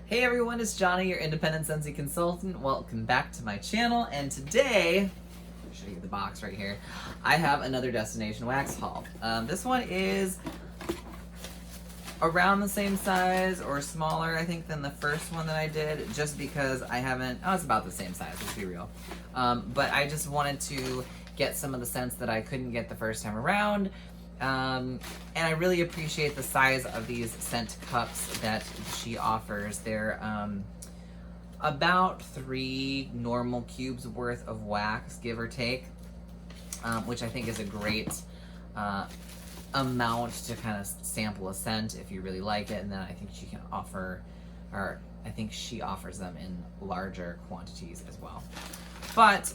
Hey everyone, it's Johnny, your independent Scentsy consultant. Welcome back to my channel, and today, I'll show you the box right here, I have another destination wax haul. This one is around the same size or smaller, I think, than the first one that I did, just because I haven't, it's about the same size, let's be real. But I just wanted to get some of the scents that I couldn't get the first time around. And I really appreciate the size of these scent cups that she offers. They're about 3 normal cubes worth of wax, give or take, which I think is a great amount to kind of sample a scent if you really like it. And then I think she can offer, or I think she offers them in larger quantities as well. But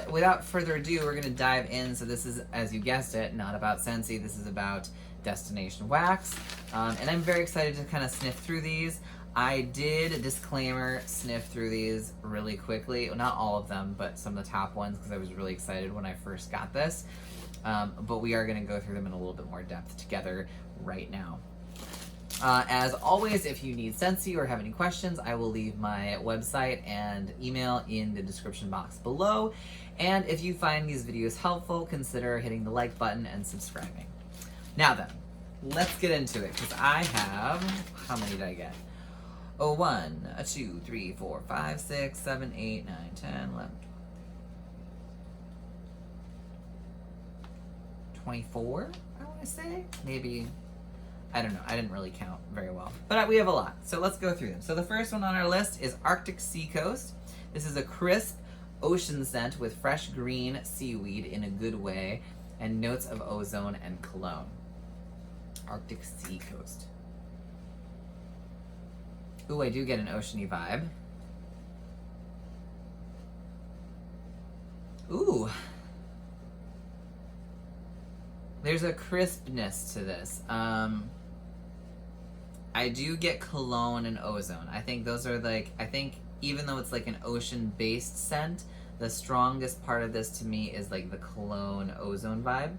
without further ado, we're going to dive in. So this is, as you guessed it, not about Scentsy. This is about Destination Wax. And I'm very excited to kind of sniff through these. I did, disclaimer, sniff through these really quickly. Well, not all of them, but some of the top ones, because I was really excited when I first got this. But we are going to go through them in a little bit more depth together right now. As always, if you need Scentsy or have any questions, I will leave my website and email in the description box below. And if you find these videos helpful, consider hitting the like button and subscribing. Now then, let's get into it, because I have, how many did I get? 1, 2, 3, 4, 5, 6, 7, 8, 9, 10, 11, 24, I want to say? Maybe, I don't know. I didn't really count very well. But we have a lot, so let's go through them. So the first one on our list is Arctic Seacoast. This is a crisp ocean scent with fresh green seaweed in a good way and notes of ozone and cologne. Arctic Seacoast. Ooh, I do get an oceany vibe. Ooh. There's a crispness to this. I do get cologne and ozone. I think those are like, I think even though it's like an ocean-based scent, the strongest part of this to me is like the cologne ozone vibe.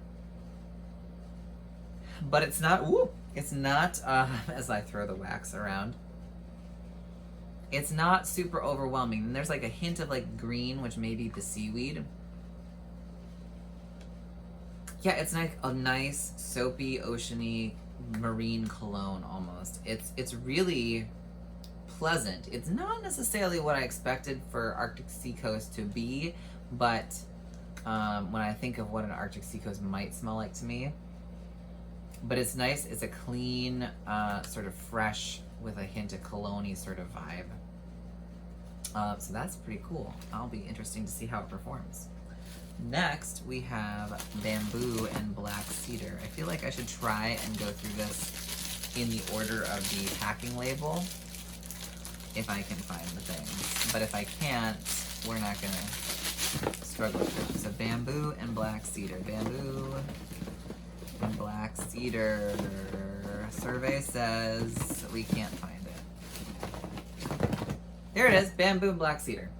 But it's not, it's not, as I throw the wax around, it's not super overwhelming. And there's like a hint of like green, which may be the seaweed. Yeah, it's like a nice, soapy, oceany, marine cologne almost. It's really pleasant. It's not necessarily what I expected for Arctic Seacoast to be, but when I think of what an Arctic Seacoast might smell like to me. But it's nice. It's a clean, sort of fresh with a hint of cologne-y sort of vibe. So that's pretty cool. I'll be interesting to see how it performs. Next, we have Bamboo and Black Cedar. I feel like I should try and go through this in the order of the packing label, if I can find the things. But if I can't, we're not gonna struggle through. So Bamboo and Black Cedar. Bamboo and Black Cedar. Survey says we can't find it. There it is, Bamboo and Black Cedar.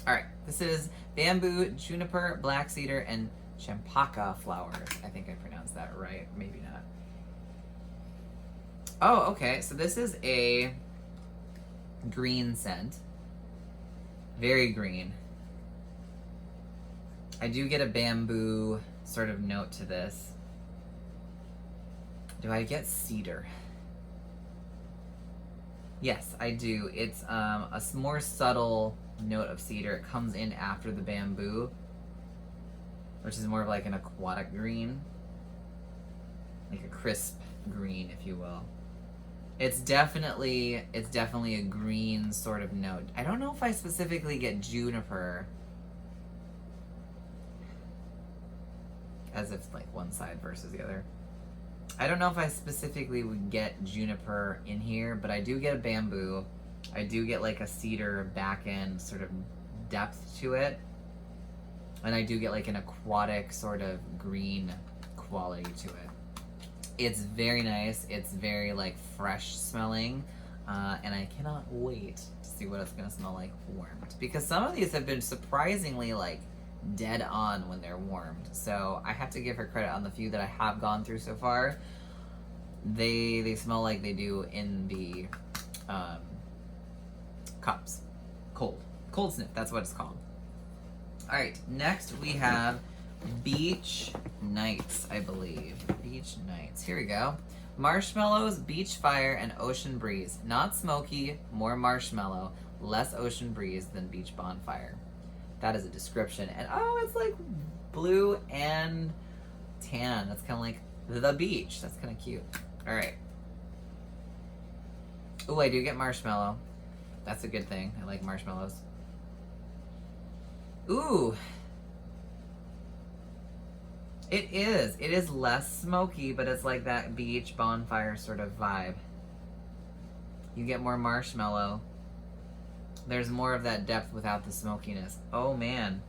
Alright, this is bamboo, juniper, black cedar, and champaka flowers. I think I pronounced that right. Maybe not. Oh, okay. So this is a green scent. Very green. I do get a bamboo sort of note to this. Do I get cedar? Yes, I do. It's a more subtle note of cedar. It comes in after the bamboo, which is more of like an aquatic green, like a crisp green, if you will. It's definitely a green sort of note. I don't know if I specifically get juniper, as if like one side versus the other. I don't know if I specifically would get juniper in here, but I do get a bamboo. I do get like a cedar back end sort of depth to it. And I do get like an aquatic sort of green quality to it. It's very nice. It's very like fresh smelling. And I cannot wait to see what it's gonna smell like warmed. Because some of these have been surprisingly like dead on when they're warmed. So I have to give her credit on the few that I have gone through so far. They smell like they do in the cups. Cold. Cold sniff, that's what it's called. All right, next we have Beach Nights, I believe. Beach Nights, here we go. Marshmallows, beach fire, and ocean breeze. Not smoky, more marshmallow, less ocean breeze than beach bonfire. That is a description. And oh, it's like blue and tan. That's kind of like the beach. That's kind of cute. All right. Oh, I do get marshmallow. That's a good thing. I like marshmallows. Ooh. It is. It is less smoky, but it's like that beach bonfire sort of vibe. You get more marshmallow. There's more of that depth without the smokiness. Oh, man.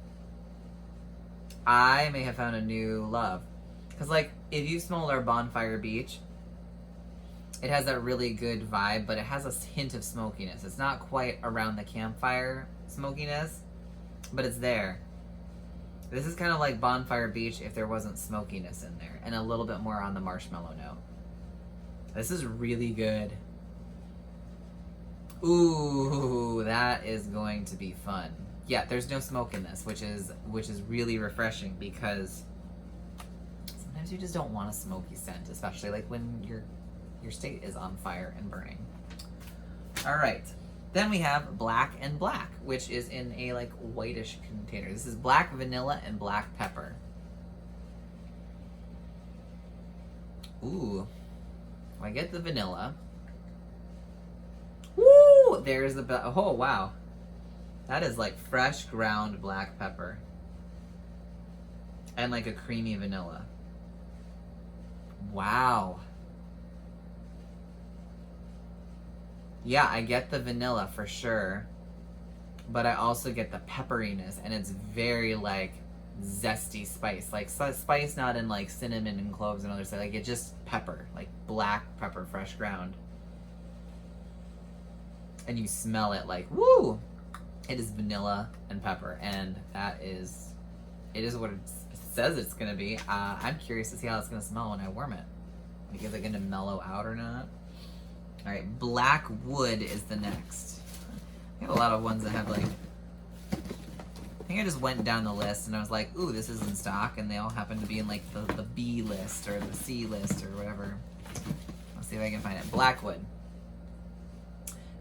I may have found a new love. Because, like, if you smell our Bonfire Beach, it has that really good vibe, but it has a hint of smokiness. It's not quite around the campfire smokiness, but it's there. This is kind of like Bonfire Beach if there wasn't smokiness in there, and a little bit more on the marshmallow note. This is really good. Ooh, that is going to be fun. Yeah, there's no smoke in this, which is really refreshing, because sometimes you just don't want a smoky scent, especially like when your state is on fire and burning. All right. Then we have Black and Black, which is in a like whitish container. This is black vanilla and black pepper. Ooh. I get the vanilla. Woo! There's the, oh wow. That is like fresh ground black pepper. And like a creamy vanilla. Wow. Yeah, I get the vanilla for sure, but I also get the pepperiness, and it's very like zesty spice, like spice not in like cinnamon and cloves and other stuff, like it's just pepper, like black pepper, fresh ground, and you smell it like woo. It is vanilla and pepper, and it is what it says it's gonna be. I'm curious to see how it's gonna smell when I warm it. Like, is it gonna mellow out or not? All right, Black Wood is the next. I have a lot of ones that have like, I think I just went down the list and I was like, ooh, this is in stock, and they all happen to be in like the B list or the C list or whatever. Let's see if I can find it. Blackwood.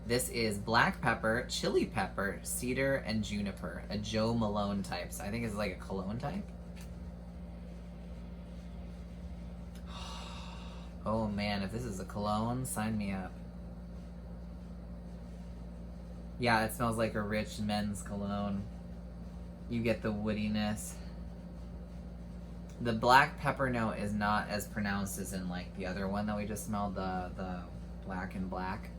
This is black pepper, chili pepper, cedar, and juniper. A Joe Malone type. So I think it's like a cologne type. Oh man, if this is a cologne, sign me up. Yeah, it smells like a rich men's cologne. You get the woodiness. The black pepper note is not as pronounced as in like the other one that we just smelled, the Black and Black.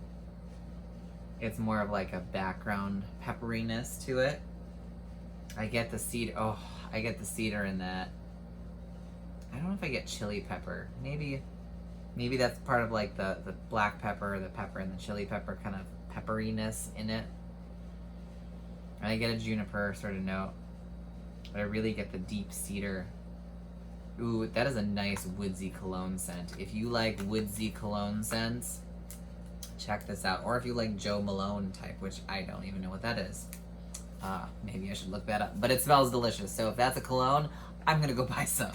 It's more of like a background pepperiness to it. I get the cedar. Oh, I get the cedar in that. I don't know if I get chili pepper. Maybe that's part of like the black pepper, the pepper, and the chili pepper kind of pepperiness in it. And I get a juniper sort of note, but I really get the deep cedar. Ooh, that is a nice woodsy cologne scent. If you like woodsy cologne scents, check this out. Or if you like Joe Malone type, which I don't even know what that is. Maybe I should look that up. But it smells delicious. So if that's a cologne, I'm gonna go buy some.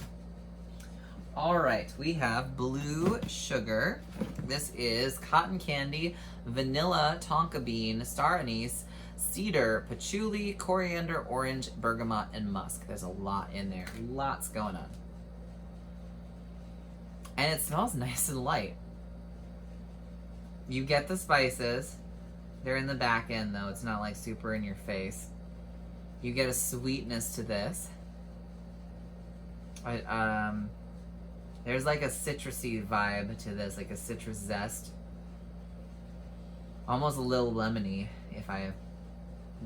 All right, we have Blue Sugar. This is cotton candy, vanilla, tonka bean, star anise, cedar, patchouli, coriander, orange, bergamot, and musk. There's a lot in there. Lots going on. And it smells nice and light. You get the spices. They're in the back end, though. It's not like super in your face. You get a sweetness to this. There's like a citrusy vibe to this, like a citrus zest. Almost a little lemony, if I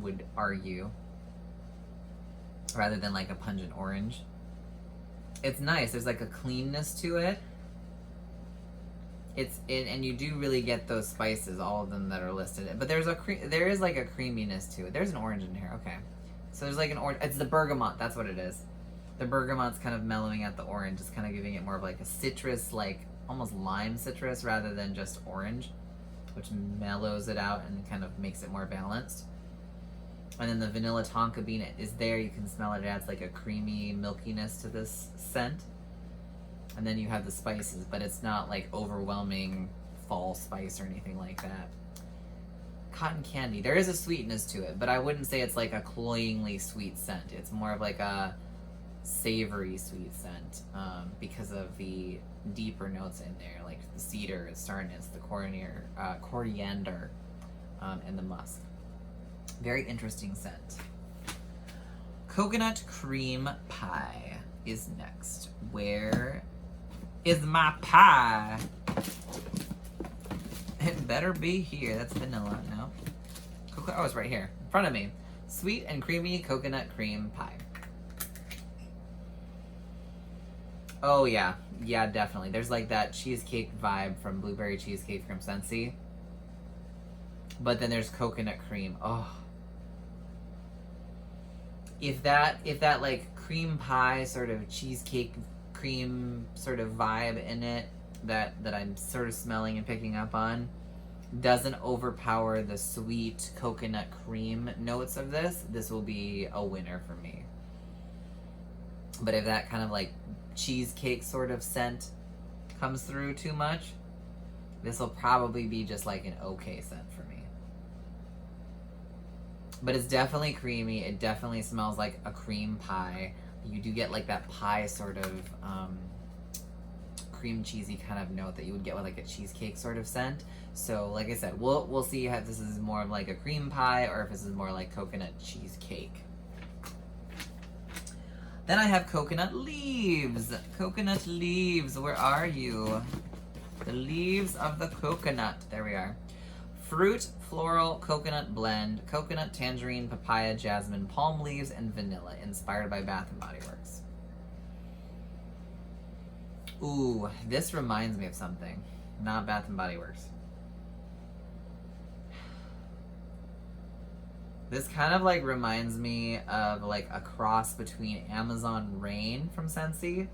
would argue. Rather than like a pungent orange. It's nice. There's like a cleanness to it. And you do really get those spices, all of them that are listed. But there is like a creaminess to it. There's an orange in here. Okay. So there's like an orange. It's the bergamot. That's what it is. The bergamot's kind of mellowing out the orange. It's kind of giving it more of like a citrus, like almost lime citrus rather than just orange. which mellows it out and kind of makes it more balanced. And then the vanilla tonka bean is there. You can smell it. It adds like a creamy milkiness to this scent. And then you have the spices, but it's not like overwhelming fall spice or anything like that. Cotton candy. There is a sweetness to it, but I wouldn't say it's like a cloyingly sweet scent. It's more of like a savory sweet scent because of the deeper notes in there, like the cedar, the starness, the coriander, and the musk. Very interesting scent. Coconut cream pie is next. Where is my pie? It better be here. That's vanilla. No. Oh, it's right here in front of me. Sweet and creamy coconut cream pie. Oh yeah. Yeah, definitely. There's like that cheesecake vibe from blueberry cheesecake from Scentsy. But then there's coconut cream. Oh. If that like cream pie sort of cheesecake cream sort of vibe in it that I'm sort of smelling and picking up on doesn't overpower the sweet coconut cream notes of this will be a winner for me. But if that kind of like cheesecake sort of scent comes through too much, this will probably be just like an okay scent for me. But it's definitely creamy. It definitely smells like a cream pie. You do get like that pie sort of cream cheesy kind of note that you would get with like a cheesecake sort of scent. So like I said, we'll see if this is more of like a cream pie or if this is more like coconut cheesecake. Then I have coconut leaves. Coconut leaves, where are you? The leaves of the coconut. There we are. Fruit, floral, coconut blend, coconut, tangerine, papaya, jasmine, palm leaves, and vanilla, inspired by Bath & Body Works. Ooh, this reminds me of something. Not Bath & Body Works. This kind of like reminds me of like a cross between Amazon Rain from Scentsy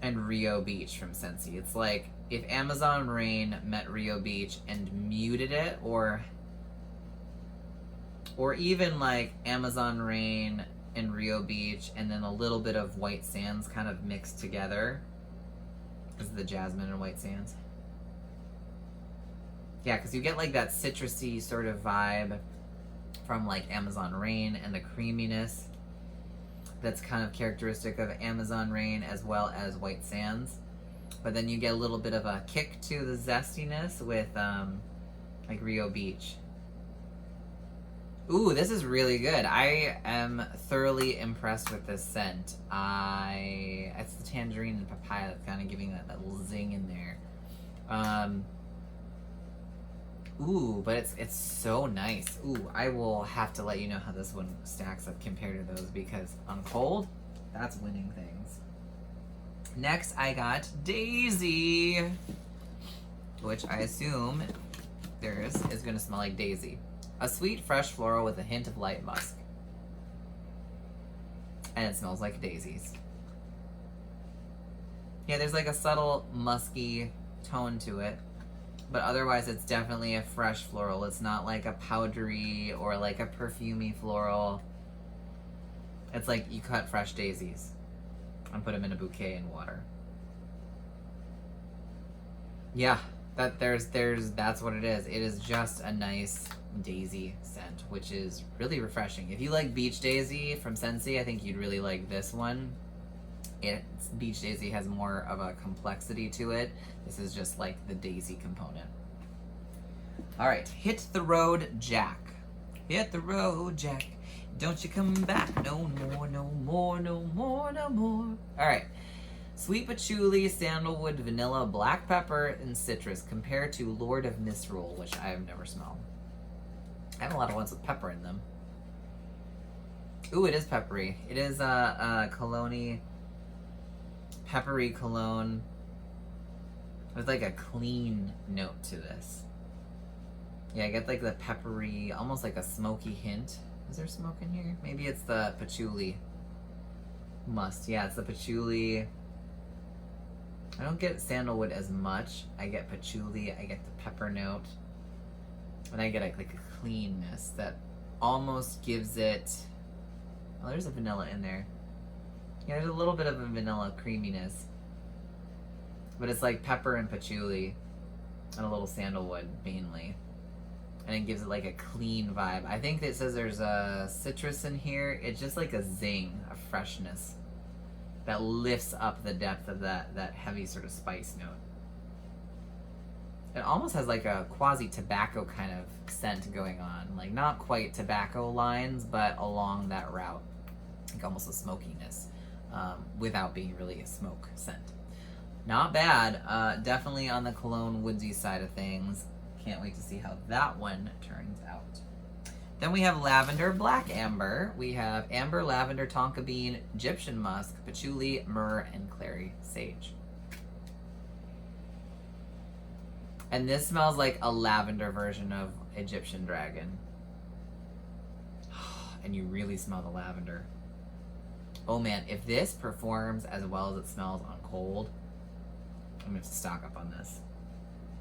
and Rio Beach from Scentsy. It's like if Amazon Rain met Rio Beach and muted it, or even like Amazon Rain and Rio Beach and then a little bit of White Sands kind of mixed together. This is the jasmine and White Sands. Yeah, because you get like that citrusy sort of vibe from like Amazon Rain and the creaminess that's kind of characteristic of Amazon Rain as well as White Sands. But then you get a little bit of a kick to the zestiness with like Rio Beach. Ooh, this is really good. I am thoroughly impressed with this scent. It's the tangerine and papaya that's kind of giving that little zing in there. Ooh, but it's so nice. Ooh, I will have to let you know how this one stacks up compared to those, because on cold, that's winning things. Next, I got Daisy, which I assume theirs is going to smell like daisy. A sweet, fresh floral with a hint of light musk. And it smells like daisies. Yeah, there's like a subtle musky tone to it. But otherwise, it's definitely a fresh floral. It's not like a powdery or like a perfumey floral. It's like you cut fresh daisies and put them in a bouquet in water. Yeah, that's what it is. It is just a nice daisy scent, which is really refreshing. If you like Beach Daisy from Scentsy, I think you'd really like this one. Beach Daisy has more of a complexity to it. This is just like the daisy component. All right, Hit the Road Jack. Hit the road, Jack. Don't you come back no more, no more, no more, no more. All right. Sweet patchouli, sandalwood, vanilla, black pepper, and citrus compared to Lord of Misrule, which I have never smelled. I have a lot of ones with pepper in them. Ooh, it is peppery. It is a cologne, peppery cologne with like a clean note to this. Yeah, I get like the peppery, almost like a smoky hint. Is there smoke in here? Maybe it's the patchouli. Yeah, it's the patchouli I don't get sandalwood as much. I get patchouli, I get the pepper note, and I get like a cleanness that almost gives it, oh, there's a vanilla in there. Yeah, there's a little bit of a vanilla creaminess, but it's like pepper and patchouli and a little sandalwood mainly. And it gives it like a clean vibe. I think it says there's a citrus in here. It's just like a zing, a freshness that lifts up the depth of that heavy sort of spice note. It almost has like a quasi-tobacco kind of scent going on. Like not quite tobacco lines, but along that route. Like almost a smokiness, without being really a smoke scent. Not bad. Definitely on the cologne woodsy side of things. Can't wait to see how that one turns out. Then we have Lavender Black Amber. We have Amber, Lavender, Tonka Bean, Egyptian Musk, Patchouli, Myrrh, and Clary Sage. And this smells like a lavender version of Egyptian Dragon. And you really smell the lavender. Oh man, if this performs as well as it smells on cold, I'm gonna have to stock up on this.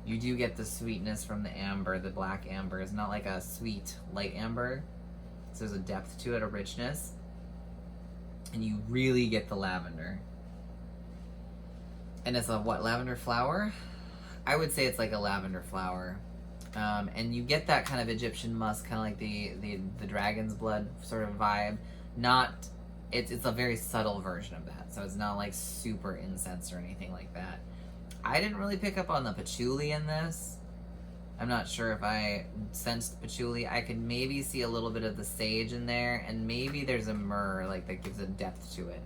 You do get the sweetness from the amber, the black amber. It's not like a sweet, light amber. So there's a depth to it, a richness. And you really get the lavender. And it's a what, lavender flower? I would say it's like a lavender flower. And you get that kind of Egyptian musk, kind of like the dragon's blood sort of vibe. It's a very subtle version of that. So it's not like super incense or anything like that. I didn't really pick up on the patchouli in this. I'm not sure if I sensed patchouli. I could maybe see a little bit of the sage in there, and maybe there's a myrrh like that gives a depth to it.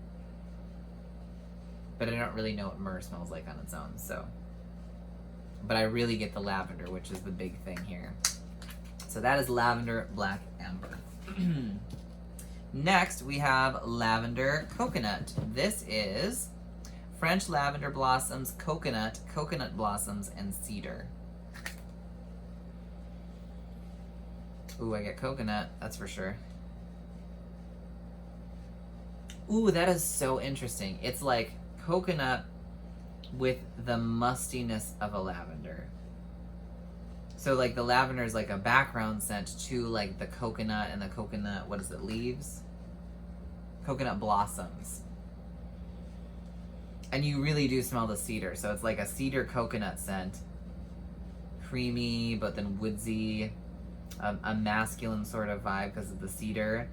But I don't really know what myrrh smells like on its own, so. But I really get the lavender, which is the big thing here. So that is Lavender Black Amber. Next, we have Lavender Coconut. This is French lavender blossoms, coconut, coconut blossoms, and cedar. Ooh, I get coconut, that's for sure. Ooh, that is so interesting. It's like coconut with the mustiness of a lavender. So like the lavender is like a background scent to like the coconut and the coconut, what is it, leaves? Coconut blossoms. And you really do smell the cedar. So it's like a cedar coconut scent. Creamy, but then woodsy. A masculine sort of vibe because of the cedar.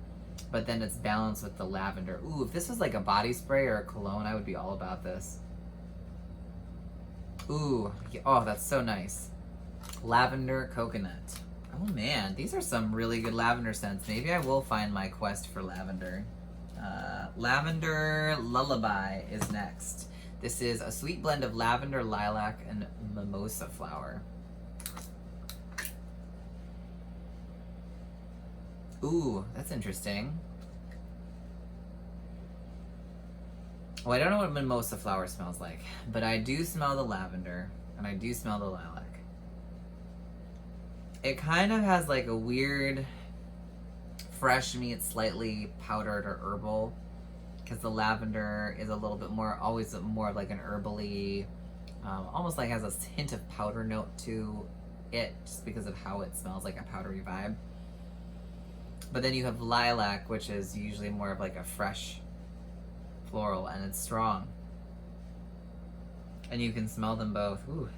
But then it's balanced with the lavender. Ooh, if this was like a body spray or a cologne, I would be all about this. Ooh, oh, that's so nice. Lavender Coconut. Oh man, these are some really good lavender scents. Maybe I will find my quest for lavender. Lavender Lullaby is next. This is a sweet blend of lavender, lilac, and mimosa flower. Ooh, that's interesting. Well, I don't know what mimosa flower smells like, but I do smell the lavender, and I do smell the lilac. It kind of has like a weird fresh meat, slightly powdered or herbal, because the lavender is a little bit more, always more of like an herbally, almost like has a hint of powder note to it, just because of how it smells, like a powdery vibe. But then you have lilac, which is usually more of like a fresh floral, and it's strong. And you can smell them both. Ooh.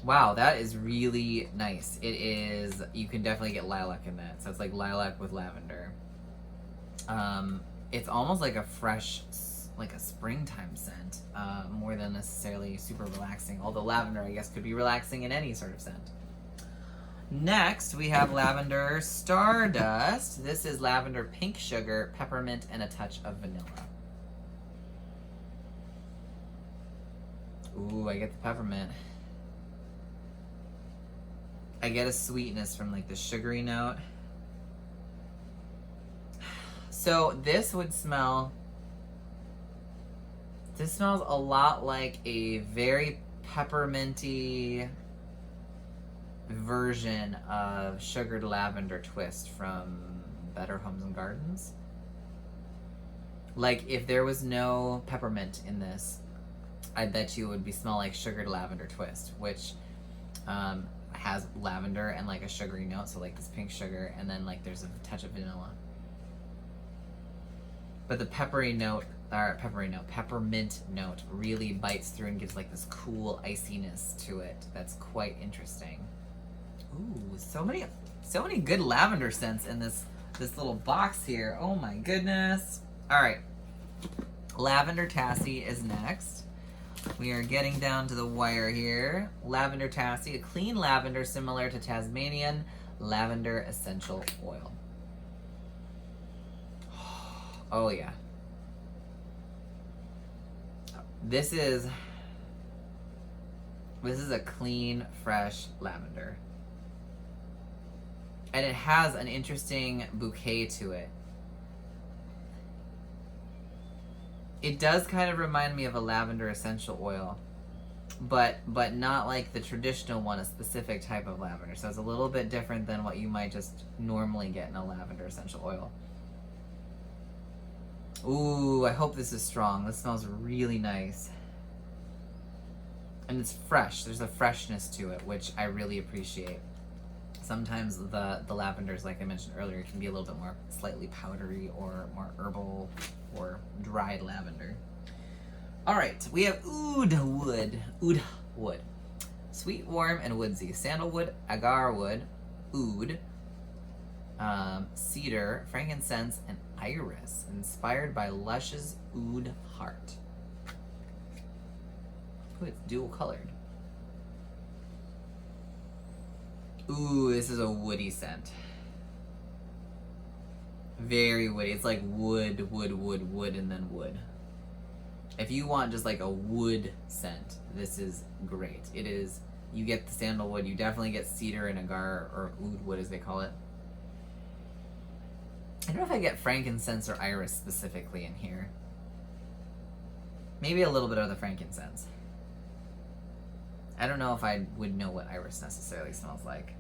Wow, that is really nice. It is, you can definitely get lilac in that. So it's like lilac with lavender. It's almost like a fresh, like a springtime scent, more than necessarily super relaxing. Although lavender, I guess, could be relaxing in any sort of scent. Next, we have Lavender Stardust. This is lavender, pink sugar, peppermint, and a touch of vanilla. Ooh, I get the peppermint. I get a sweetness from like the sugary note. So this would smell, this smells a lot like a very pepperminty version of Sugared Lavender Twist from Better Homes and Gardens. Like if there was no peppermint in this, I bet you it would be smell like sugared lavender twist, which has lavender and like a sugary note, so like this pink sugar, and then like there's a touch of vanilla. But the peppermint note really bites through and gives like this cool iciness to it. That's quite interesting. Ooh, so many good lavender scents in this little box here. Oh my goodness. All right, Lavender Tassie is next. We are getting down to the wire here. Lavender Tassie, a clean lavender similar to Tasmanian lavender essential oil. Oh yeah. This is a clean, fresh lavender. And it has an interesting bouquet to it. It does kind of remind me of a lavender essential oil, but not like the traditional one, a specific type of lavender. So it's a little bit different than what you might just normally get in a lavender essential oil. Ooh, I hope this is strong. This smells really nice. And it's fresh. There's a freshness to it, which I really appreciate. Sometimes the lavenders, like I mentioned earlier, can be a little bit more slightly powdery or more herbal or dried lavender. All right, we have Oud Wood. Oud Wood. Sweet, warm, and woodsy. Sandalwood, agar wood, oud, cedar, frankincense, and iris, inspired by Lush's Oud Heart. Ooh, it's dual colored. Ooh, this is a woody scent. Very woody. It's like wood, and then wood. If you want just like a wood scent, this is great. It is, you get the sandalwood, you definitely get cedar and agar, or oud wood as they call it. I don't know if I get frankincense or iris specifically in here. Maybe a little bit of the frankincense. I don't know if I would know what iris necessarily smells like.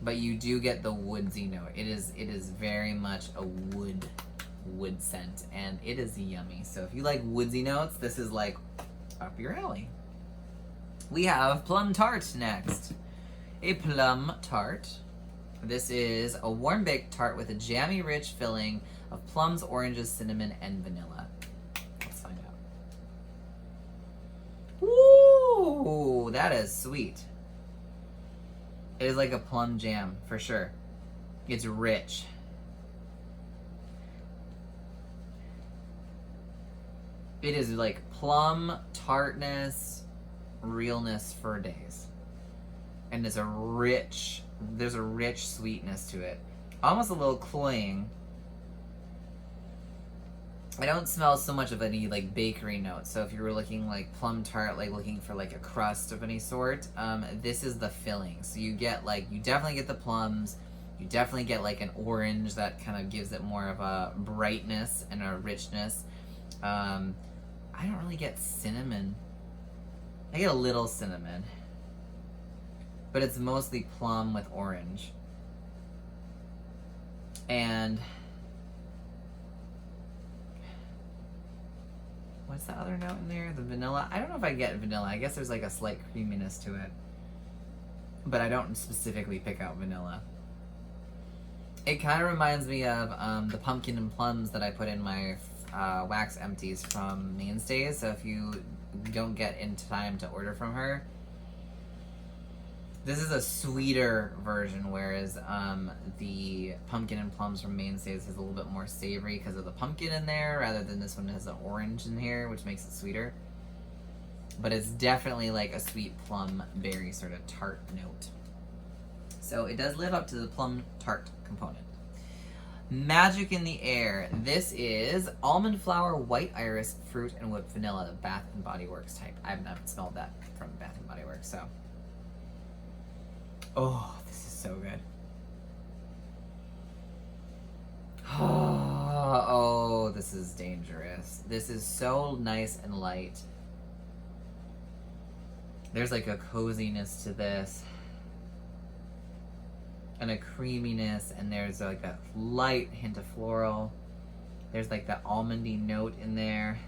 But you do get the woodsy note. It is very much a wood scent, and it is yummy. So if you like woodsy notes, this is like up your alley. We have Plum Tart next. A Plum Tart. This is a warm baked tart with a jammy rich filling of plums, oranges, cinnamon, and vanilla. Let's find out. Ooh, that is sweet. It is like a plum jam, for sure. It's rich. It is like plum tartness, realness for days. And there's a rich sweetness to it. Almost a little cloying. I don't smell so much of any like bakery notes. So if you were looking like plum tart, like looking for like a crust of any sort, this is the filling. So you get like, you definitely get the plums. You definitely get like an orange that kind of gives it more of a brightness and a richness. I don't really get cinnamon. I get a little cinnamon, but it's mostly plum with orange. And what's the other note in there? The vanilla. I don't know if I get vanilla. I guess there's like a slight creaminess to it, but I don't specifically pick out vanilla. It kind of reminds me of the pumpkin and plums that I put in my wax empties from Mainstays. So if you don't get in time to order from her, this is a sweeter version, whereas the pumpkin and plums from Mainstays is a little bit more savory because of the pumpkin in there, rather than this one has an orange in here, which makes it sweeter. But it's definitely like a sweet plum berry sort of tart note. So it does live up to the plum tart component. Magic in the Air. This is almond flower, white iris, fruit, and whipped vanilla, the Bath and Body Works type. I haven't smelled that from Bath and Body Works, so. Oh, this is so good. Oh, this is dangerous. This is so nice and light. There's like a coziness to this, and a creaminess, and there's like a light hint of floral. There's like that almondy note in there.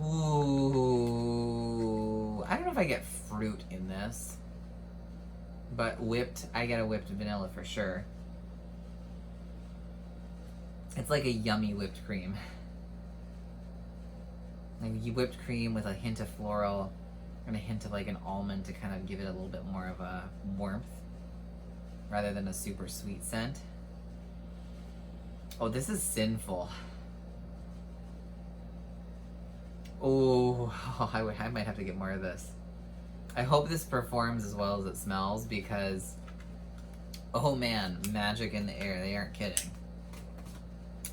Ooh, I don't know if I get fruit in this, but I get a whipped vanilla for sure. It's like a yummy whipped cream. Like whipped cream with a hint of floral and a hint of like an almond to kind of give it a little bit more of a warmth rather than a super sweet scent. Oh, this is sinful. Oh, I might have to get more of this. I hope this performs as well as it smells because, oh man, magic in the air. They aren't kidding.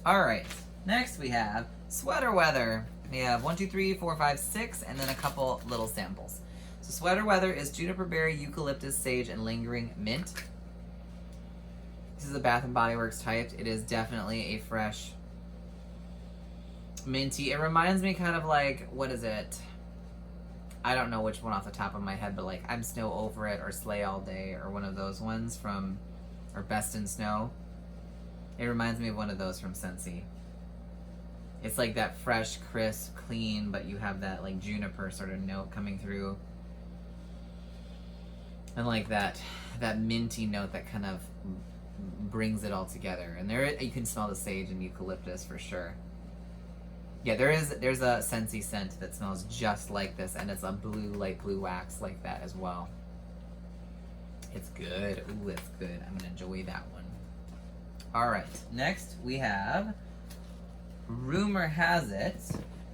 All right, next we have Sweater Weather. We have 1, 2, 3, 4, 5, 6, and then a couple little samples. So Sweater Weather is juniper berry, eucalyptus, sage, and lingering mint. This is a Bath & Body Works type. It is definitely a fresh minty. It reminds me kind of like, what is it? I don't know which one off the top of my head, but like I'm Snow Over It or Slay All Day or one of those ones from, or Best in Snow. It reminds me of one of those from Scentsy. It's like that fresh, crisp, clean, but you have that like juniper sort of note coming through. And like that minty note that kind of brings it all together. And there you can smell the sage and eucalyptus for sure. Yeah, there's a Scentsy scent that smells just like this, and it's a light blue wax like that as well. It's good. Ooh, it's good. I'm gonna enjoy that one. All right, next we have Rumor Has It.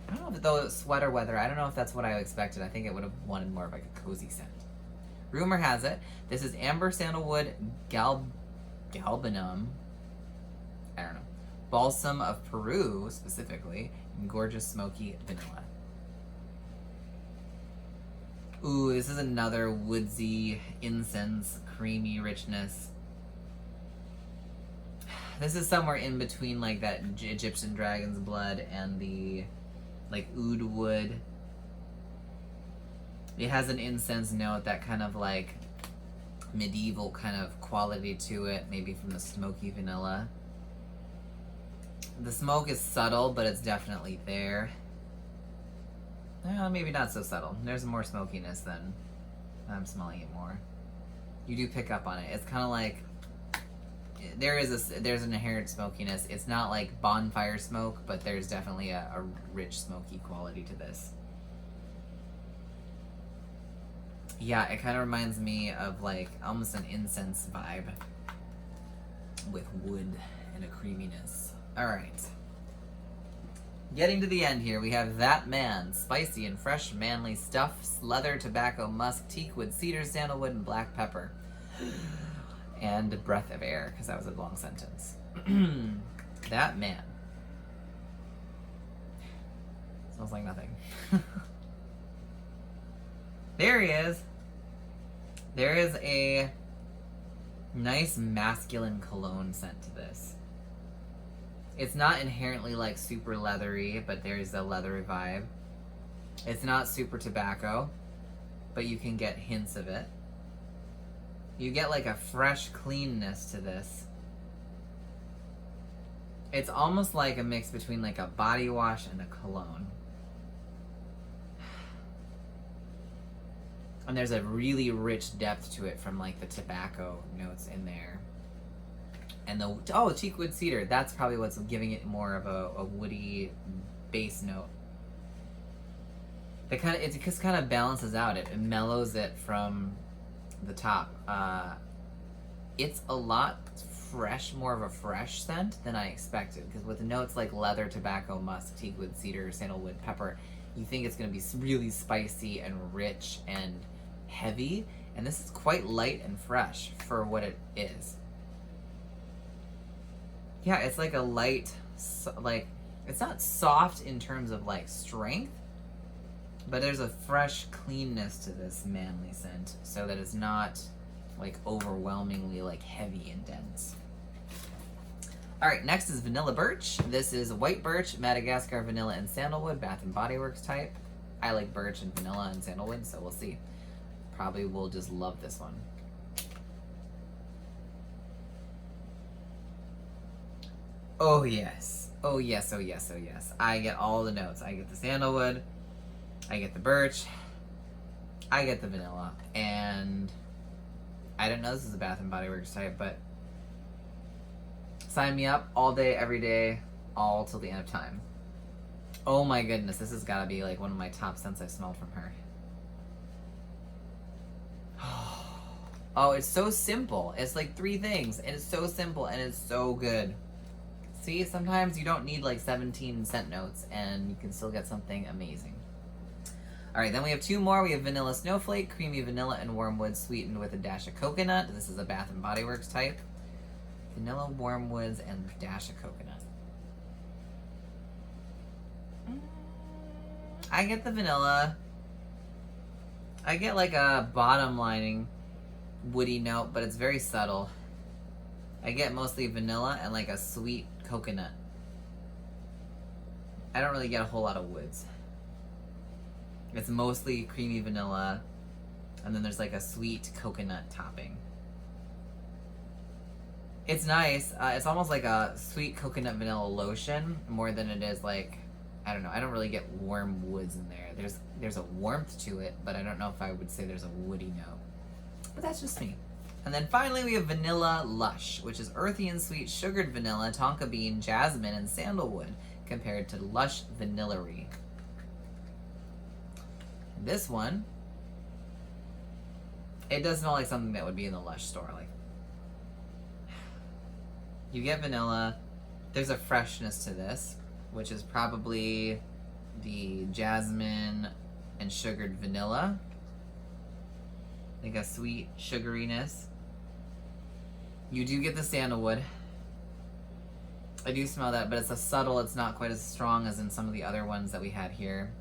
I don't know if though Sweater Weather, I don't know if that's what I expected. I think it would have wanted more of like a cozy scent. Rumor Has It, this is Amber Sandalwood Galbanum. I don't know. Balsam of Peru, specifically, and Gorgeous Smoky Vanilla. Ooh, this is another woodsy, incense, creamy richness. This is somewhere in between like that Egyptian dragon's blood and the like Oud Wood. It has an incense note, that kind of like medieval kind of quality to it, maybe from the smoky vanilla. The smoke is subtle, but it's definitely there. Maybe not so subtle. There's more smokiness than I'm smelling it more. You do pick up on it. It's kind of like there's an inherent smokiness. It's not like bonfire smoke, but there's definitely a rich smoky quality to this. Yeah, it kind of reminds me of like almost an incense vibe with wood and a creaminess. All right. Getting to the end here, we have That Man, spicy and fresh manly stuff, leather, tobacco, musk, teakwood, cedar, sandalwood, and black pepper. And breath of air, because that was a long sentence. That Man. Smells like nothing. There he is. There is a nice masculine cologne scent to this. It's not inherently like super leathery, but there's a leathery vibe. It's not super tobacco, but you can get hints of it. You get like a fresh cleanness to this. It's almost like a mix between like a body wash and a cologne. And there's a really rich depth to it from like the tobacco notes in there. And the teakwood cedar, that's probably what's giving it more of a woody base note. It just kind of balances out. It mellows it from the top. It's a lot fresh, more of a fresh scent than I expected. Because with notes like leather, tobacco, musk, teakwood, cedar, sandalwood, pepper, you think it's going to be really spicy and rich and heavy. And this is quite light and fresh for what it is. Yeah, it's like a light, like, it's not soft in terms of like strength, but there's a fresh cleanness to this manly scent, so that it's not like overwhelmingly like heavy and dense. All right, next is Vanilla Birch. This is white birch, Madagascar vanilla, and sandalwood, Bath & Body Works type. I like birch and vanilla and sandalwood, so we'll see. Probably will just love this one. Oh yes. Oh yes, oh yes, oh yes. I get all the notes. I get the sandalwood, I get the Birch, I get the vanilla, and I didn't know this is a Bath & Body Works type, but sign me up all day, every day, all till the end of time. Oh my goodness, this has got to be like one of my top scents I smelled from her. Oh, it's so simple. It's like 3 things, and it's so simple, and it's so good. See, sometimes you don't need like 17 scent notes, and you can still get something amazing. All right, then we have 2 more. We have Vanilla Snowflake, Creamy Vanilla and Wormwood sweetened with a dash of coconut. This is a Bath & Body Works type. Vanilla, Wormwoods, and dash of coconut. I get the vanilla. I get like a bottom lining woody note, but it's very subtle. I get mostly vanilla and like a sweet coconut. I don't really get a whole lot of woods. It's mostly creamy vanilla, and then there's like a sweet coconut topping. It's nice. It's almost like a sweet coconut vanilla lotion more than it is like, I don't know. I don't really get warm woods in there. There's a warmth to it, but I don't know if I would say there's a woody note. But that's just me. And then finally we have Vanilla Lush, which is earthy and sweet sugared vanilla, tonka bean, jasmine, and sandalwood, compared to Lush Vanillary. This one, it does smell like something that would be in the Lush store. Like, you get vanilla. There's a freshness to this, which is probably the jasmine and sugared vanilla. Like a sweet sugariness. You do get the sandalwood. I do smell that, but it's a subtle, it's not quite as strong as in some of the other ones that we had here.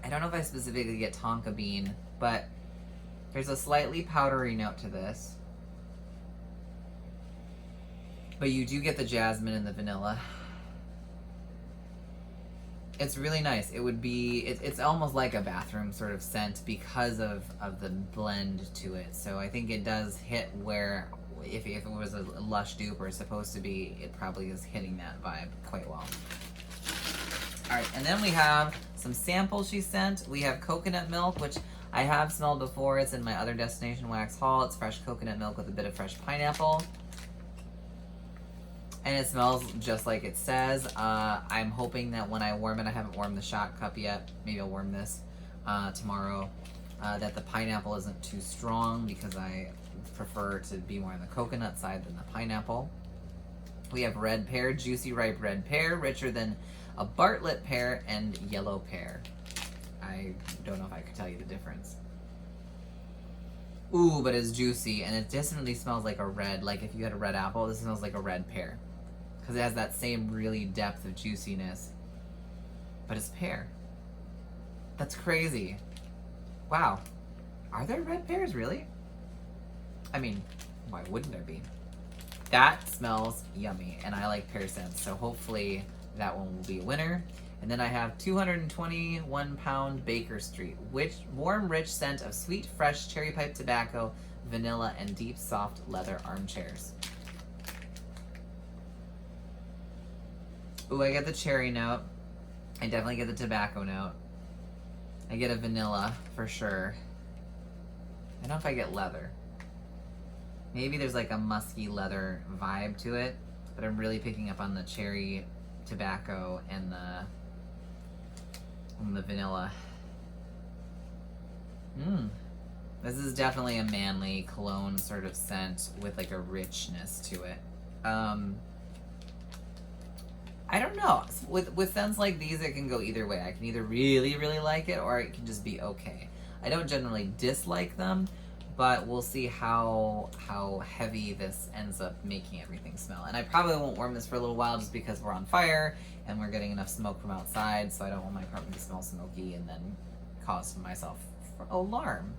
I don't know if I specifically get tonka bean, but there's a slightly powdery note to this. But you do get the jasmine and the vanilla. It's really nice. It would be, it's almost like a bathroom sort of scent because of the blend to it. So I think it does hit where, if it was a Lush dupe or it's supposed to be, it probably is hitting that vibe quite well. Alright, and then we have some samples she sent. We have coconut milk, which I have smelled before. It's in my other Destination Wax haul. It's fresh coconut milk with a bit of fresh pineapple. And it smells just like it says. I'm hoping that when I warm it, I haven't warmed the shot cup yet. Maybe I'll warm this tomorrow. That the pineapple isn't too strong because I prefer to be more on the coconut side than the pineapple. We have red pear, juicy ripe red pear, richer than a Bartlett pear, and yellow pear. I don't know if I could tell you the difference. Ooh, but it's juicy, and it definitely smells like a red, like if you had a red apple, this smells like a red pear. Because it has that same really depth of juiciness. But it's pear. That's crazy. Wow. Are there red pears, really? I mean, why wouldn't there be? That smells yummy, and I like pear scents, so hopefully that one will be a winner. And then I have 221 pound Baker Street, which warm, rich scent of sweet, fresh cherry pipe tobacco, vanilla, and deep, soft leather armchairs. Ooh, I get the cherry note. I definitely get the tobacco note. I get a vanilla for sure. I don't know if I get leather. Maybe there's like a musky leather vibe to it, but I'm really picking up on the cherry tobacco and the vanilla. This is definitely a manly cologne sort of scent with like a richness to it. I don't know. With scents like these, it can go either way. I can either really, really like it, or it can just be okay. I don't generally dislike them, but we'll see how heavy this ends up making everything smell. And I probably won't warm this for a little while just because we're on fire and we're getting enough smoke from outside, so I don't want my apartment to smell smoky and then cause myself alarm.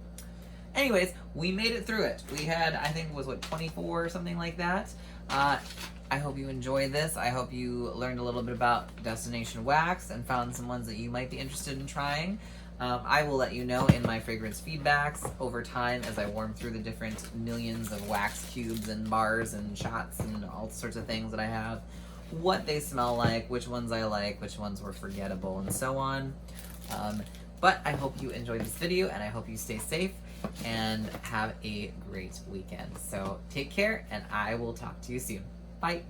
Anyways, we made it through it. We had, I think it was, what, 24 or something like that. I hope you enjoyed this. I hope you learned a little bit about Destination Wax and found some ones that you might be interested in trying. I will let you know in my fragrance feedbacks over time as I warm through the different millions of wax cubes and bars and shots and all sorts of things that I have, what they smell like, which ones I like, which ones were forgettable, and so on. But I hope you enjoyed this video, and I hope you stay safe and have a great weekend. So take care, and I will talk to you soon. Bye.